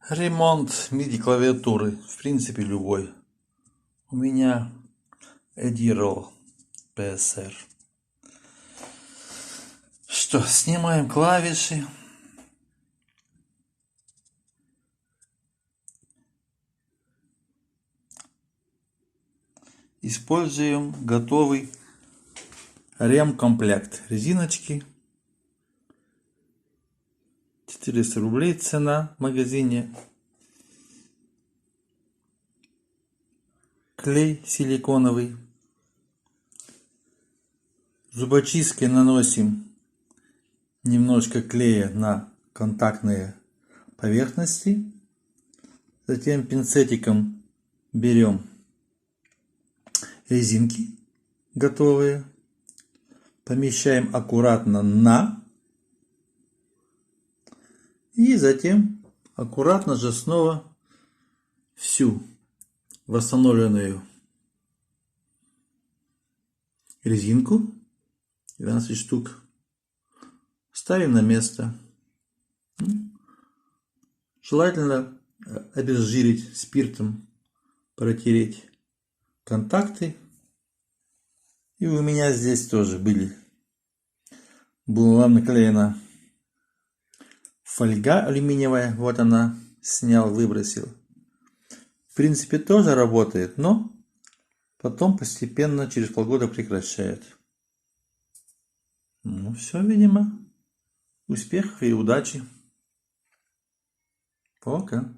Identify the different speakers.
Speaker 1: Ремонт MIDI клавиатуры, в принципе любой. У меня Edirol PSR. Что, снимаем клавиши. Используем готовый ремкомплект. Резиночки. 400 рублей цена в магазине. Клей силиконовый. Зубочисткой наносим немножко клея на контактные поверхности. Затем пинцетиком берем резинки готовые. Помещаем аккуратно на. И затем аккуратно же снова всю восстановленную резинку, 12 штук, ставим на место. Желательно обезжирить спиртом, протереть контакты. И у меня здесь тоже была наклеена фольга алюминиевая. Вот она, снял, выбросил. В принципе тоже работает, но потом постепенно через полгода прекращает. Ну все, видимо. Успехов и удачи. Пока.